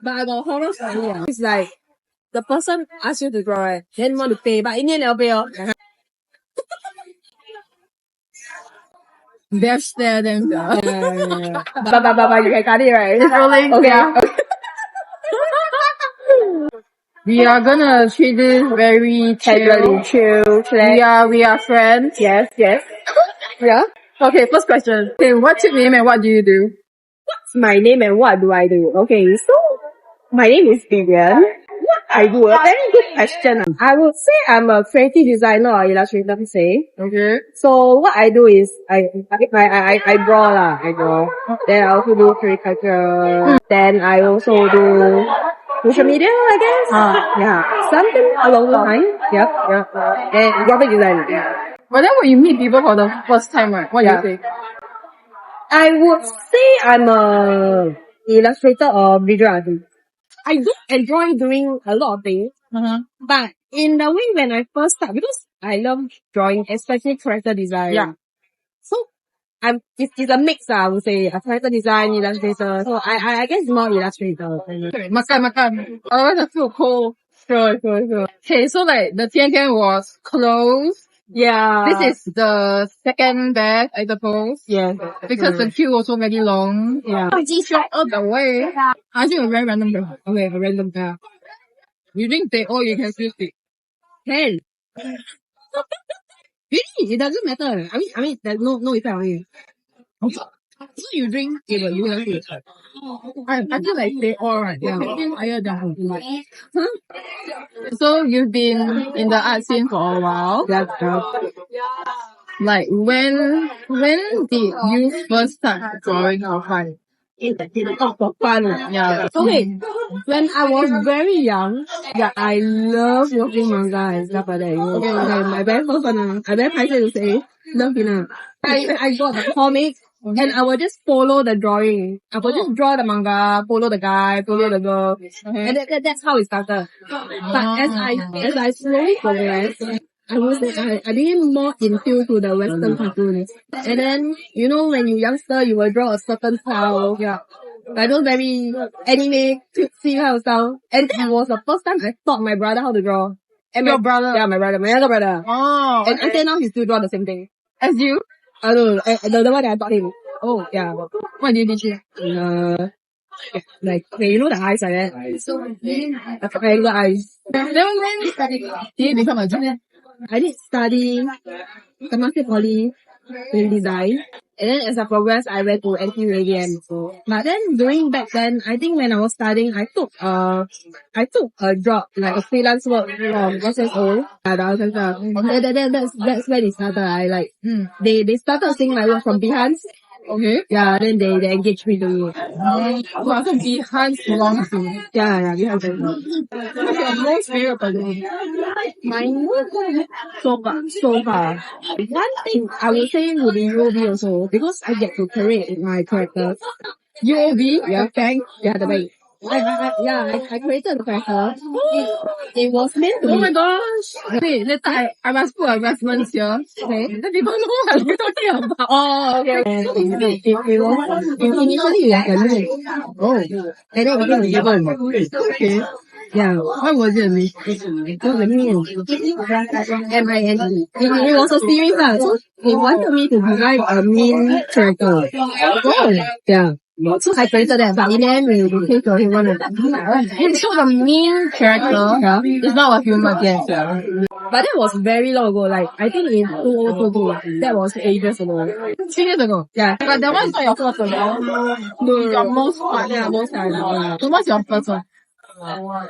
But I got horror story. It's like the person asks you to draw, right? Then want to pay, but in the end they'll pay. They're stare them. But you can cut it, right? It's rolling. Okay. Yeah. We are gonna treat this very chill. We are friends. Yes. Yeah. Okay, first question. Okay, what's your name and what do you do? What's my name and what do I do? Okay, so my name is Vivien. What I do? A very good question. I would say I'm a creative designer or illustrator to say. Okay. So what I do is I draw lah. I draw. Then I also do caricature. Then I also do social media, I guess. Yeah, something along the line. Yep. And graphic design. Yeah. But then when you meet people for the first time, right? What do you think? I would say I'm a illustrator or visual artist. I do enjoy doing a lot of things. But in the way when I first start, because I love drawing, especially character design. Yeah. So it's a mix, I would say, a character design, illustrator. So I guess more illustrator. Okay, makan. Otherwise I feel cold. Sure. Okay, so like the Tian Tian was closed. Yeah. This is the second bag, I suppose. Yeah. Because the queue was so very long. Yeah. All the way. I think a very random bag. Okay, a random pair. You think they all you can still speak? Really? It doesn't matter. I mean, there's no effect on it. So you drink, you have to. I feel like they all right. Yeah. Higher than So you've been in the art scene for a while. That's Like when did you first start drawing for fun? for fun. Yeah. Okay, when I was very young, yeah, I love watching manga and stuff like that. Okay, my very first one, I very paiseh to say, love it. I got the comic. Okay. And I will just follow the drawing. I will just draw the manga, follow the guy, follow the girl. Okay. And that's how it started. But as I slowly progressed, I would say I became more in tune to the Western cartoons. And then, you know, when you're youngster, you will draw a certain style. Yeah. Like those very anime, cutesy kind of style. And that was the first time I taught my brother how to draw. And your brother? Yeah, my younger brother. Oh. And until now, he still draw the same thing. As you? I don't know, the one that I taught him. Oh, yeah. What did you teach him? Like, okay, you know the eyes like that? So, the triangle eyes. Then when did you become a drawer? I did study Temasek Poly in design. And then as I progressed, I went to NTU again. So, but then during back then, I think when I was studying, I took a job, like a freelance work from SSO. That's where they started. I like, they started seeing my work from behind. Okay. Yeah, then they engaged me to do it. So behind belongs to you. Yeah, behind. What's your most favorite balloon? Mine, so far. One thing I would say would be UOB also, because I get to create my characters. UOB? Yeah, bank. Yeah, the bank. I created the character. It was meant to be. Oh my gosh! Wait, let's I must put adjustments here. Okay. Let people know what we're talking about. Oh, okay. And it was initially like a name. Oh. And then it became a given. Okay. Yeah. What was it? It was a meme. M-I-N-E. It was a series so it wanted me to design a meme character. Oh. Yeah. So I created that, but in the end, we became to human. So the main character is not a human yet. But that was very long ago, like, I think in 2022. That was ages ago. 2 years ago? Yeah. But that one's not your first one, no? It's your most fun. Yeah, most fun. So what's your first one?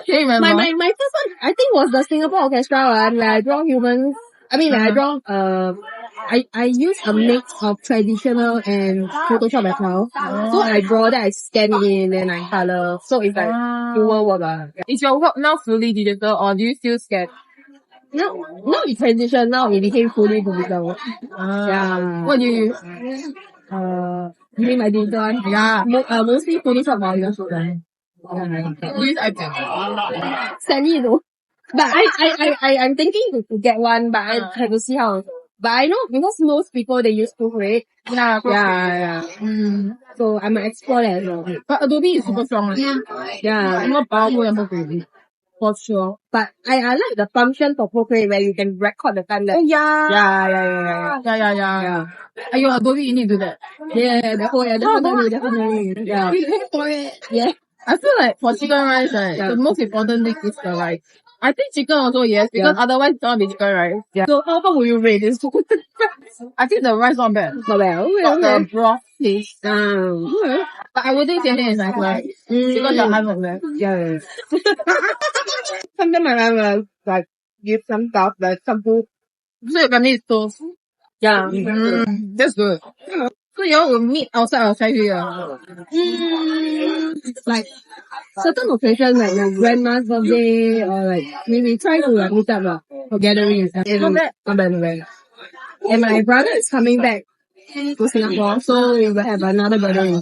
Can you remember? My first one, I think, was the Singapore Orchestra one, where I draw humans. I mean, I draw, I use a mix of traditional and Photoshop as well. So I draw that, I scan it in, and I color. So it's like dual work. Is your work now fully digital or do you still scan? No, it's transition. Now it became fully digital. Yeah. What do you use? You mean my digital one? Yeah. Mostly Photoshop or Illustrator. Use iPad. Send it though. But I'm thinking to get one, but I have to see how. But I know because most people they use Procreate. Yeah, Yeah. So I'm an expert as well. But Adobe is super strong. Yeah. More powerful than Procreate. For sure. But I like the function for Procreate where you can record the time lapse. Yeah. Ayo, Adobe, you need to do that. Yeah, definitely. Yeah. For it. Yeah. I feel like for chicken rice, right, the most important thing is the rice. I think chicken also yes, because otherwise it's not be chicken rice. Yeah. So how will you rate this food? I think the rice not bad. Not bad. Got the broth taste. Okay. But I would think Xian is nice, right? Because the ham not bad. Yeah. Sometimes my mom will like give some stuff like some food. So your family is toast. Yeah. That's good. So you all will meet outside or here? Like certain occasions like your grandma's birthday or like we try to like meet up for gatherings. Not bad. And my brother is coming back to Singapore, so we will have another gathering.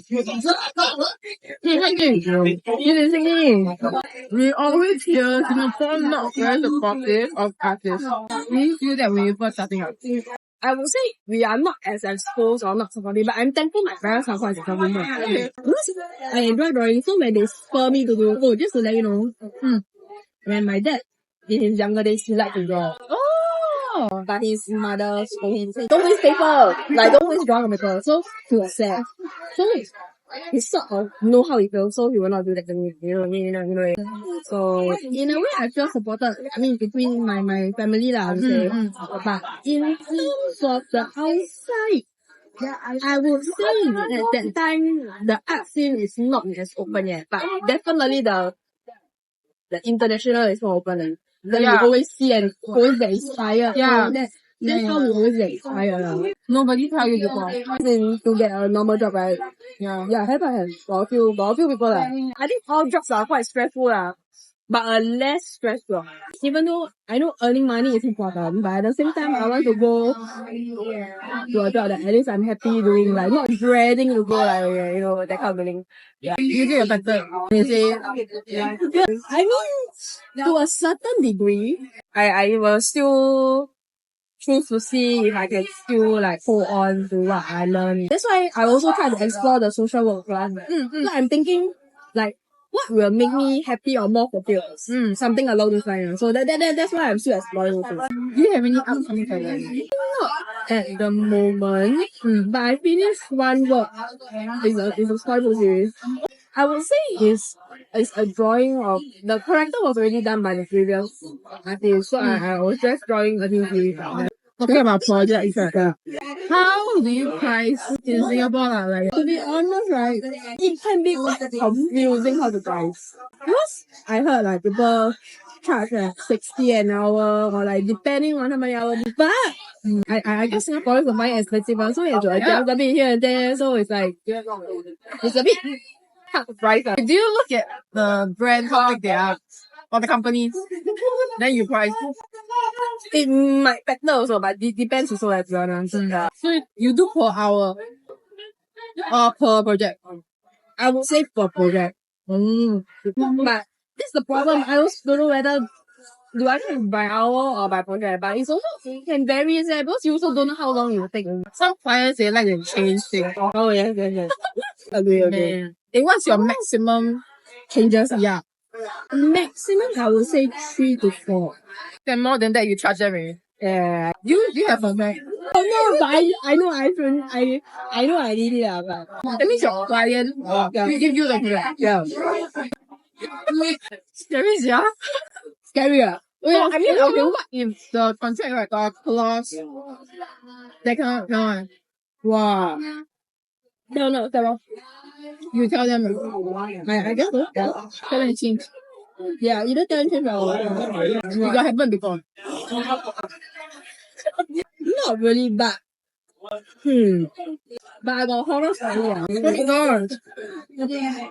We always hear Singapore not very supportive of artists. We feel that when you first starting out. I would say we are not as exposed or not supportive, but I'm thankful my parents are quite supportive. Because I enjoy drawing, so when they spur me to do, just to let you know, when my dad, in his younger days, he liked to draw. Oh! But his mother told him, don't waste paper, like don't waste drawing on paper. So he was sad. So he sort of know how he feels, so he will not do that to me. You know what I mean? You know. So in a way, I feel supported. I mean, between my family lah, I would say. But in terms of the outside, I would say at that time the art scene is not as open yet. But definitely the international is more open. Then you always see and always get inspired. Yeah. That's how we always get inspired. Nobody tell you before. To get a normal job, right? Yeah, have. Got a few people I think all jobs are quite stressful but less stressful. Even though I know earning money is important, but at the same time I want to go to a job that at least I'm happy doing, like not dreading to go, like you know, that kind of feeling. Yeah. You get affected. You say, I mean, to a certain degree, I will still choose to see if I can still like hold on to what I learned. That's why I also try to explore the social work class. So I'm thinking like what will make me happy or more fulfilled? Something along those lines. So that's why I'm still exploring also. do you have any upcoming talent? At the moment, but I finished one work. It's a storybook series. I would say it's a drawing of the character was already done by the previous artist. So I was just drawing a new series. Talking about projects, how do you price in Singapore? Like, to be honest, right, it can be quite confusing how to price. Because I heard like people charge like 60 an hour or like depending on how many hours. But I guess Singaporeans will find it expensive, so you have to adjust a bit here and there. So it's like it's a bit hard to price. do you look at the brand how big they are or the companies? Then you price. It might factor also, but it depends also as well. So you do per hour or per project? I would say per project. But this is the problem. I also don't know whether do I do by hour or by project. But it's also it can vary because you also don't know how long it will take. Some clients they like to change things. Oh yes. Agree. And what's your maximum Changes? Yeah. Maximum I would say 3 to 4. Then more than that you charge them. Yeah. You have a max. Oh no, but I know I shouldn't. I know I need it, but that means your client will give you the product. Yeah. Scary, yeah. Scary. Well, I mean, okay, what if the contract like got a clause? That kind of Wow. No, Sarah. you tell them. I guess so. Yeah. Tell them to change. Yeah, either tell them or It got happened before. not really, but but I got horror story.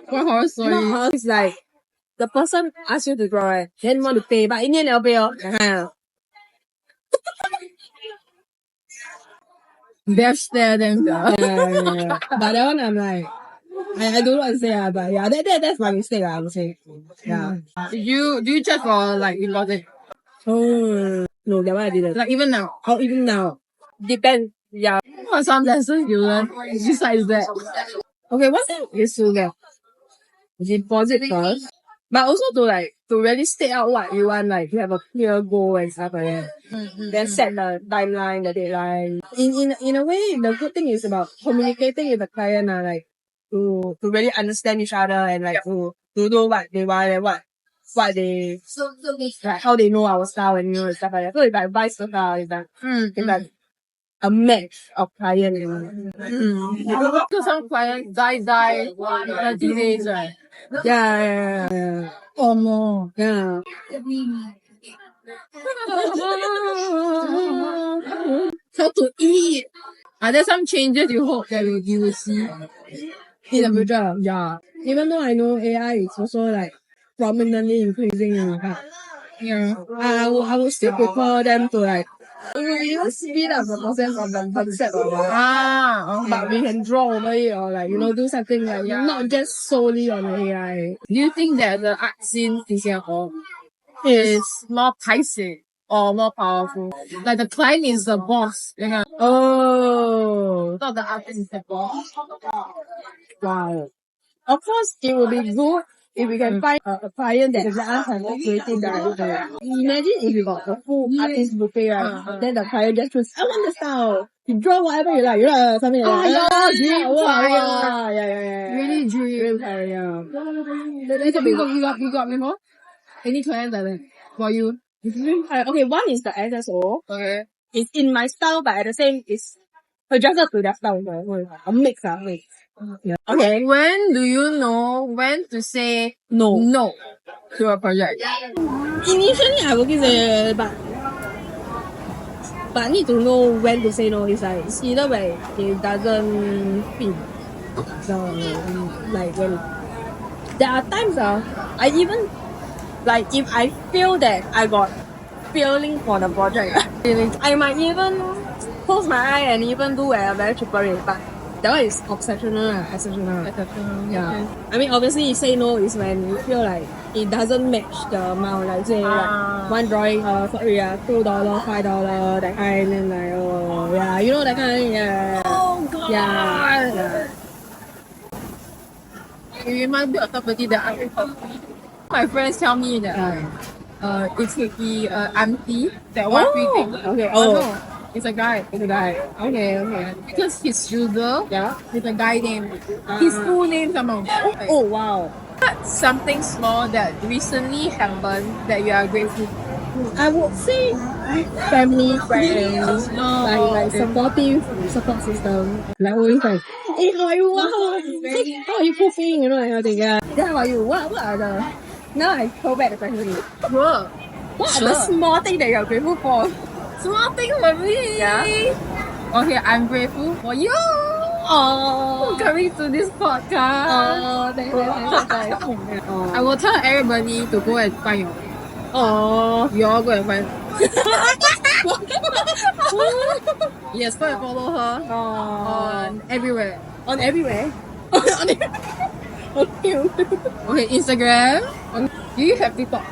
What horror story? Not horror, it's like the person asked you to draw, right? Then want to pay, but in the end never pay. Death stare them. But that one I'm like, I don't know what to say, but yeah, that's my mistake, I would say. Yeah. Do you check for like deposit? Oh no, that one I didn't. Like even now? Oh, even now. depends. Yeah. What are some lessons you learned besides that? Okay, what's it is to get deposit first, but also to really state out what you want, like you have a clear goal and stuff like that. Then set the timeline, the deadline. In a way, the good thing is about communicating with the client, like to really understand each other and like to know what they want and what they like how they know our style and stuff like that. So it's like vice versa, it's like a match of client. Because some clients die 30 days, right? Yeah. Or more. Yeah. How to eat? Are there some changes you hope that you will see In the future, Yeah. even though I know AI is also like prominently increasing, Yeah. I would still prefer them to like speed up the process of the concept of it. Okay. But we can draw over it or like do something like not just solely on the AI. Do you think that the art scene in Singapore is more paiseh or more powerful? Like the client is the boss, Oh, not the artist is the boss. wow. Of course, it would be good if we can find a client that does have a creative director. Imagine if you got a full artist buffet, right? Then the client just choose, I want the style. You draw whatever you like, something like that. Yeah. Really dream. Yeah. You got before? Any clients like that for you? Okay, one is the SSO. Okay. It's in my style, but at the same, it's adjusted to their style. A mix. Yeah. Okay. When do you know when to say no to a project? Initially, I will say, but I need to know when to say no. It's like it's either way it doesn't fit. So like when there are times I even like if I feel that I got feeling for the project, I might even close my eye and even do a very cheaper rate, but that one is exceptional. Yeah. I mean, obviously, you say no is when you feel like it doesn't match the amount. Like say, like one drawing, sorry, $2, $5, that kind, and like, oh, yeah, that kind, yeah. Oh God! Yeah. You remind me of somebody that I my friends tell me that it could be auntie that one thing. Okay. No, it's a guy. Okay. Because his user Yeah. is a guy name. His full name somehow. Oh, wow. Something small that recently happened that you are grateful for. I would say family, friends, like supportive support system. Like always like, hey, how are you? How are you coping? That kind of thing. Yeah. Then how are you? What are the now I go back the question. Sure. What are the small things that you're grateful for? Small thing for me. Yeah. Okay, I'm grateful for you. Oh, Coming to this podcast. thanks. I will tell everybody to go and find your. Oh. You all go and find. Yes, go and follow her on everywhere. On everywhere. Okay. Okay, Instagram. Do you have TikTok?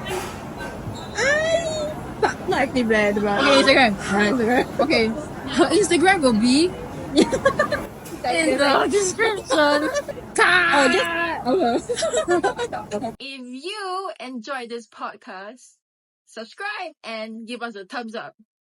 Not active brand, right? Okay, Instagram. Instagram. Okay, her Instagram will be in the description. Okay. If you enjoyed this podcast, subscribe and give us a thumbs up.